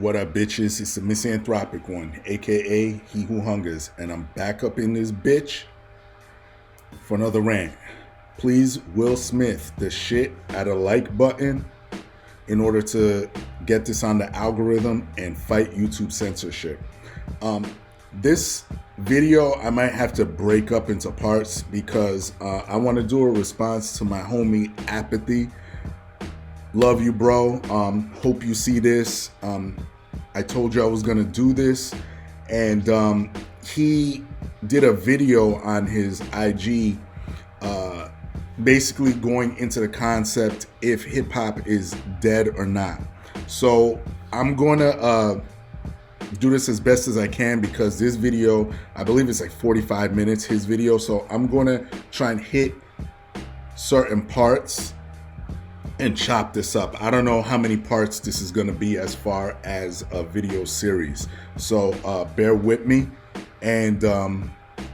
What up, bitches? It's the misanthropic one, aka He Who Hungers, and I'm back up in this bitch for another rant. Please, Will Smith, the shit at a like button in order to get this on the algorithm and fight YouTube censorship. This video I might have to break up into parts because I want to do a response to my homie Apathy. Love you, bro. Hope you see this. I told you I was gonna do this, and he did a video on his IG, basically going into the concept if hip hop is dead or not. So I'm gonna do this as best as I can because this video, I believe it's like 45 minutes, his video. So I'm gonna try and hit certain parts and chop this up. I don't know how many parts this is gonna be as far as a video series. So bear with me and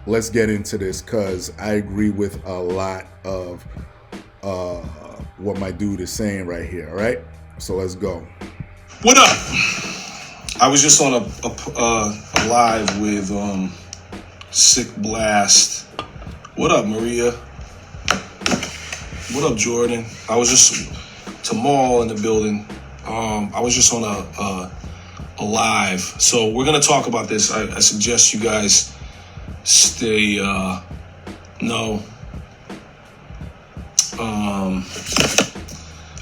let's get into this because I agree with a lot of what my dude is saying right here, all right? So let's go. What up? I was just on a live with Sick Blast. What up, Maria? What up, Jordan? I was just Tamal in the building. I was just on a live. So we're gonna talk about this. I suggest you guys stay. I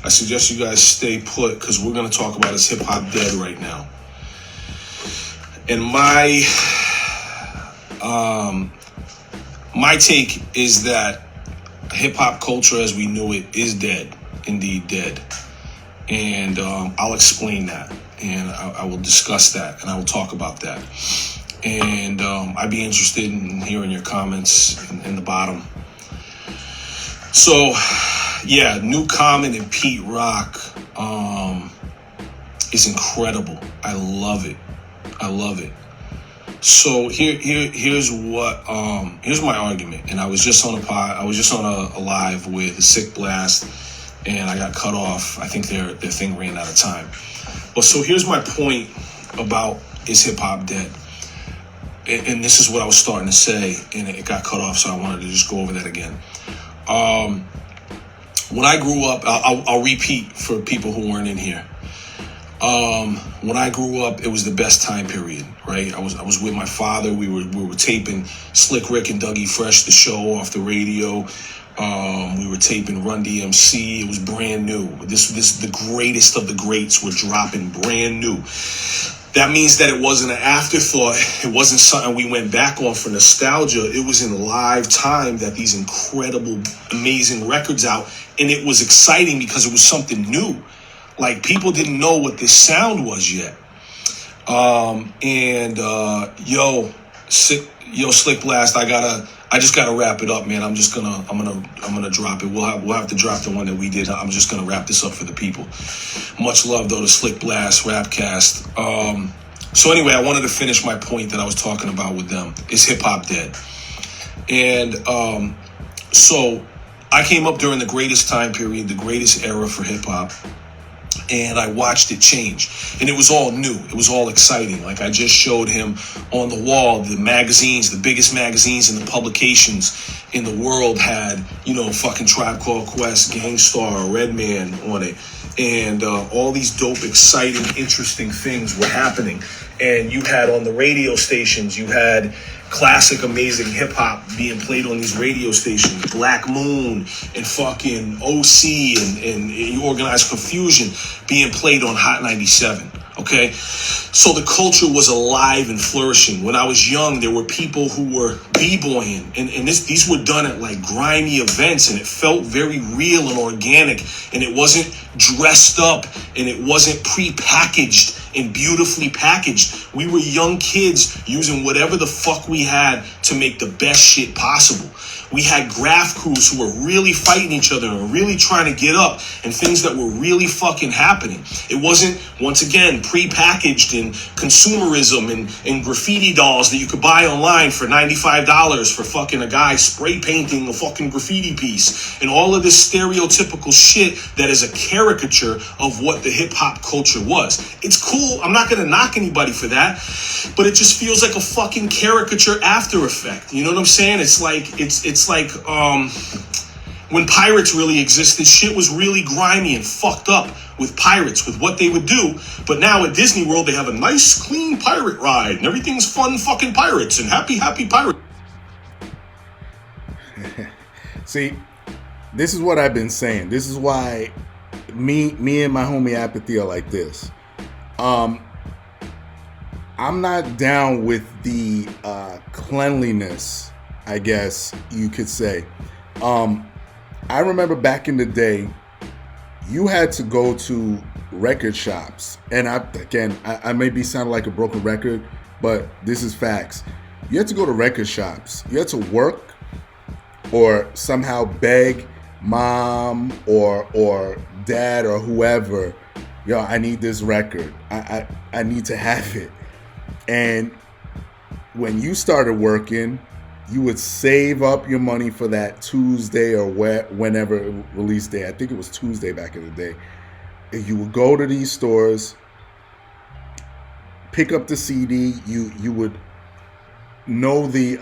suggest you guys stay put because we're gonna talk about is HipHop Dead right now. And my take is that hip-hop culture as we knew it is dead, indeed dead. And I'll explain that, and I will discuss that, and I will talk about that. And I'd be interested in hearing your comments in the bottom. So, yeah, New Common and Pete Rock is incredible. I love it. I love it. So here's my argument, and I was just on a live with Sick Blast, and I got cut off. I think their thing ran out of time. But so here's my point about is hip hop dead, and this is what I was starting to say, and it got cut off, so I wanted to just go over that again. When I grew up, I'll repeat for people who weren't in here. When I grew up, it was the best time period, right? I was with my father. We were taping Slick Rick and Dougie Fresh, the show off the radio. We were taping Run DMC. It was brand new. This the greatest of the greats were dropping brand new. That means that it wasn't an afterthought. It wasn't something we went back on for nostalgia. It was in live time that these incredible, amazing records out, and it was exciting because it was something new. Like, people didn't know what this sound was yet. Slick Blast, I just gotta wrap it up, man. I'm gonna drop it. We'll have to drop the one that we did. I'm just gonna wrap this up for the people. Much love though to Slick Blast, Rapcast. So anyway, I wanted to finish my point that I was talking about with them. Is hip hop dead? And so I came up during the greatest time period, the greatest era for hip hop. And I watched it change, and it was all new. It was all exciting. Like I just showed him on the wall, the magazines, the biggest magazines and the publications in the world had, fucking Tribe Called Quest, Gang Starr, Redman on it. And all these dope, exciting, interesting things were happening. And you had on the radio stations, you had classic, amazing hip-hop being played on these radio stations. Black Moon and fucking OC and Organized Confusion being played on Hot 97. Okay? So the culture was alive and flourishing. When I was young, there were people who were b-boying, and these were done at like grimy events, and it felt very real and organic, and it wasn't dressed up, and it wasn't pre-packaged and beautifully packaged. We were young kids using whatever the fuck we had to make the best shit possible. We had graph crews who were really fighting each other and really trying to get up, and things that were really fucking happening. It wasn't, once again, pre-packaged and consumerism and graffiti dolls that you could buy online for $95 for fucking a guy spray painting a fucking graffiti piece, and all of this stereotypical shit that is a caricature of what the hip hop culture was. It's cool. I'm not gonna knock anybody for that, but it just feels like a fucking caricature after effect. You know what I'm saying? It's like when pirates really existed, shit was really grimy and fucked up with pirates, with what they would do. But now at Disney World, they have a nice, clean pirate ride, and everything's fun fucking pirates and happy pirates. See, this is what I've been saying. This is why me and my homie Apathy are like this. I'm not down with the cleanliness, I guess you could say. I remember back in the day, you had to go to record shops. And I may be sounding like a broken record, but this is facts. You had to go to record shops. You had to work or somehow beg mom or dad or whoever, yo, I need this record. I need to have it. And when you started working, you would save up your money for that Tuesday or whenever release day. I think it was Tuesday back in the day. And you would go to these stores, pick up the CD. You would know the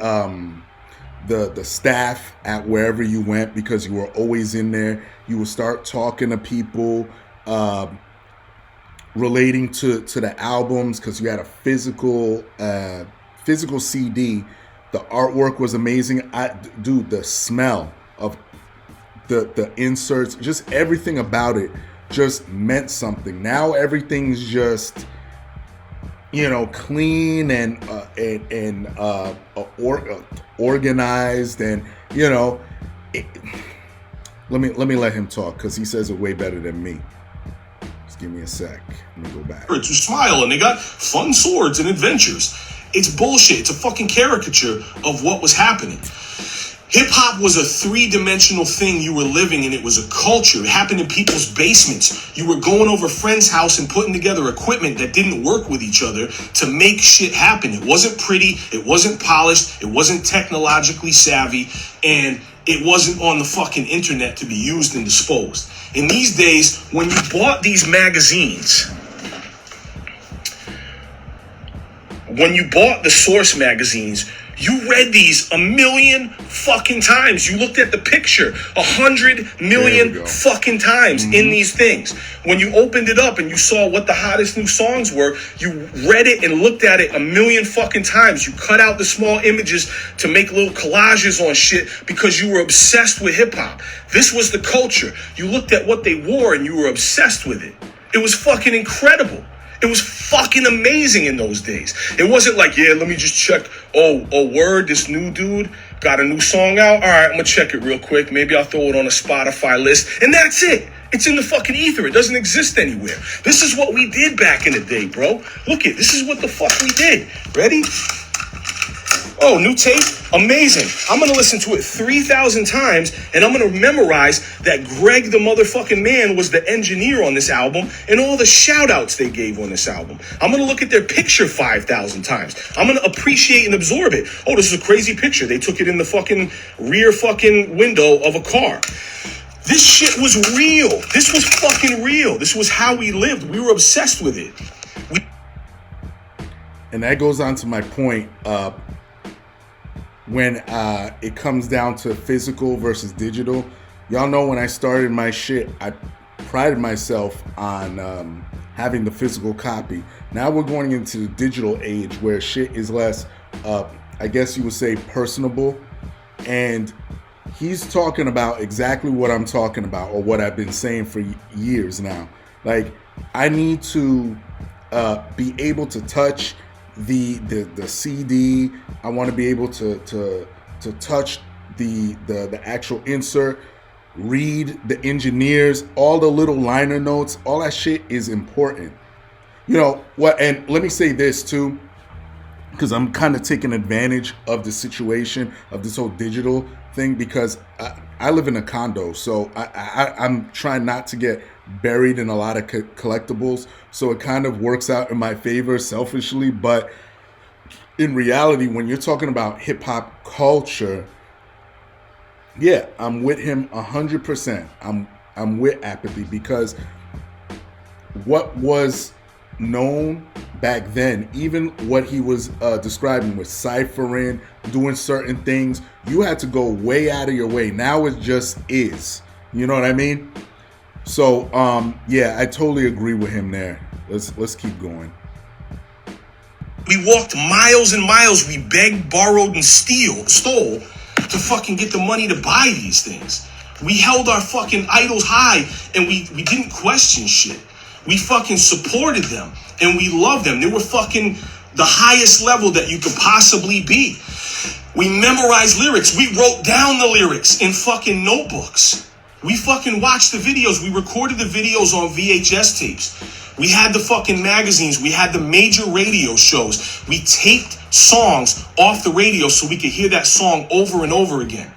staff at wherever you went because you were always in there. You would start talking to people relating to the albums because you had a physical CD. The artwork was amazing. Dude, the smell of the inserts, just everything about it just meant something. Now everything's just, clean and organized, and let me let him talk because he says it way better than me. Just give me a sec. Let me go back. To smile, and they got fun swords and adventures. It's bullshit. It's a fucking caricature of what was happening. Hip-hop was a three-dimensional thing you were living in. It was a culture. It happened in people's basements. You were going over a friend's house and putting together equipment that didn't work with each other to make shit happen. It wasn't pretty. It wasn't polished. It wasn't technologically savvy. And it wasn't on the fucking internet to be used and disposed. In these days, when you bought these magazines, when you bought the Source magazines, you read these a million fucking times. You looked at the picture 100 million fucking times in these things. When you opened it up and you saw what the hottest new songs were, you read it and looked at it a million fucking times. You cut out the small images to make little collages on shit because you were obsessed with hip hop. This was the culture. You looked at what they wore and you were obsessed with it. It was fucking incredible. It was fucking amazing in those days. It wasn't like, yeah, let me just check. Oh, word, this new dude got a new song out. All right, I'm going to check it real quick. Maybe I'll throw it on a Spotify list. And that's it. It's in the fucking ether. It doesn't exist anywhere. This is what we did back in the day, bro. Look it. This is what the fuck we did. Ready? Oh, new tape? Amazing. I'm going to listen to it 3,000 times, and I'm going to memorize that Greg the motherfucking Man was the engineer on this album and all the shout-outs they gave on this album. I'm going to look at their picture 5,000 times. I'm going to appreciate and absorb it. Oh, this is a crazy picture. They took it in the fucking rear fucking window of a car. This shit was real. This was fucking real. This was how we lived. We were obsessed with it. And that goes on to my point, when it comes down to physical versus digital. Y'all know when I started my shit, I prided myself on having the physical copy. Now we're going into the digital age where shit is less, I guess you would say, personable. And he's talking about exactly what I'm talking about, or what I've been saying for years now. Like, I need to be able to touch the CD. I want to be able to touch the actual insert, read the engineers, all the little liner notes. All that shit is important. You know what? And let me say this too. because I'm kind of taking advantage of the situation of this whole digital thing, because I live in a condo, so I'm trying not to get buried in a lot of collectibles, so it kind of works out in my favor selfishly. But in reality, when you're talking about hip-hop culture, yeah, I'm with him 100%. I'm with Apathy, because what was known back then, even what he was describing with ciphering, doing certain things, you had to go way out of your way. Now it just is. You know what I mean? So yeah, I totally agree with him there. Let's keep going. We walked miles and miles. We begged, borrowed, and stole to fucking get the money to buy these things. We held our fucking idols high, and we didn't question shit. We fucking supported them, and we loved them. They were fucking the highest level that you could possibly be. We memorized lyrics. We wrote down the lyrics in fucking notebooks. We fucking watched the videos. We recorded the videos on VHS tapes. We had the fucking magazines. We had the major radio shows. We taped songs off the radio so we could hear that song over and over again.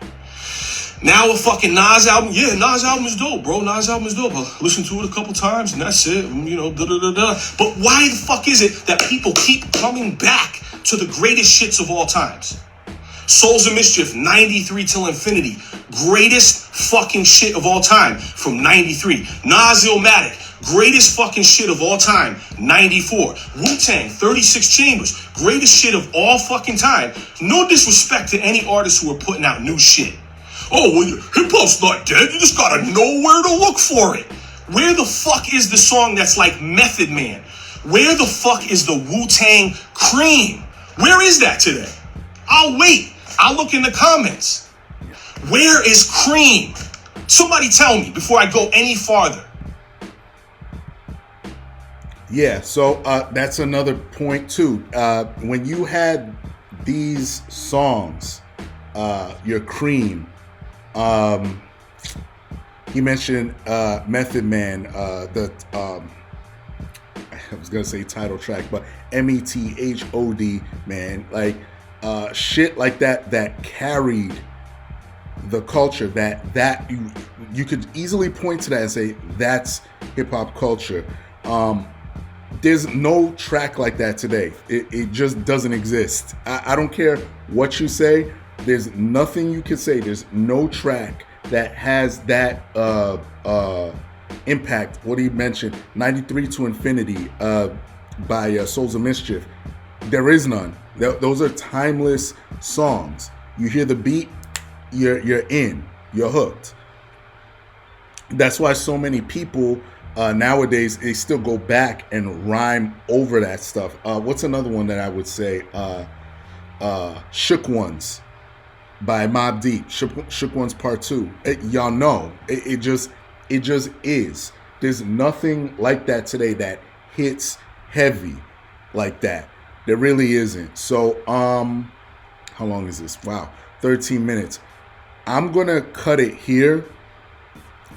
Now a fucking Nas album, yeah, Nas album is dope, bro. Nas album is dope. I listened to it a couple times and that's it, you know, da-da-da-da. But why the fuck is it that people keep coming back to the greatest shits of all times? Souls of Mischief, 93 till infinity. Greatest fucking shit of all time from 93. Nas Illmatic, greatest fucking shit of all time, 94. Wu-Tang, 36 Chambers, greatest shit of all fucking time. No disrespect to any artists who are putting out new shit. Oh, well, hip-hop's not dead. You just gotta know where to look for it. Where the fuck is the song that's like Method Man? Where the fuck is the Wu-Tang Cream? Where is that today? I'll wait. I'll look in the comments. Where is Cream? Somebody tell me before I go any farther. Yeah, so that's another point too. When you had these songs, your Cream, he mentioned Method Man, I was gonna say title track, but METHOD, man, like shit like that carried the culture, that you could easily point to that and say that's hip hop culture. There's no track like that today. It just doesn't exist. I don't care what you say. There's nothing you can say. There's no track that has that impact. What he mentioned, 93 to Infinity by Souls of Mischief. There is none. Those are timeless songs. You hear the beat, you're in. You're hooked. That's why so many people nowadays, they still go back and rhyme over that stuff. What's another one that I would say? Shook Ones by Mobb Deep. Shook Ones Part 2. Y'all know. It just is. There's nothing like that today that hits heavy like that. There really isn't. So, how long is this? Wow, 13 minutes. I'm going to cut it here.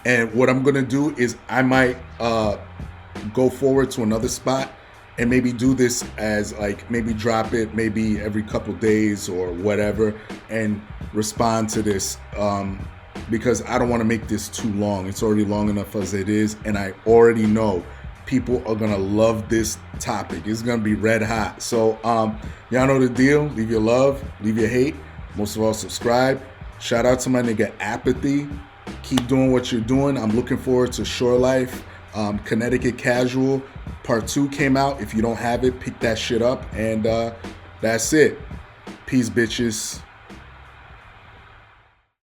And what I'm going to do is I might go forward to another spot and maybe do this as like, maybe drop it maybe every couple days or whatever and respond to this because I don't want to make this too long. It's already long enough as it is. And I already know people are going to love this topic. It's going to be red hot. So y'all know the deal. Leave your love, leave your hate. Most of all, subscribe. Shout out to my nigga Apathy. Keep doing what you're doing. I'm looking forward to Shore Life. Connecticut Casual Part 2 came out. If you don't have it, pick that shit up. And that's it. Peace, bitches.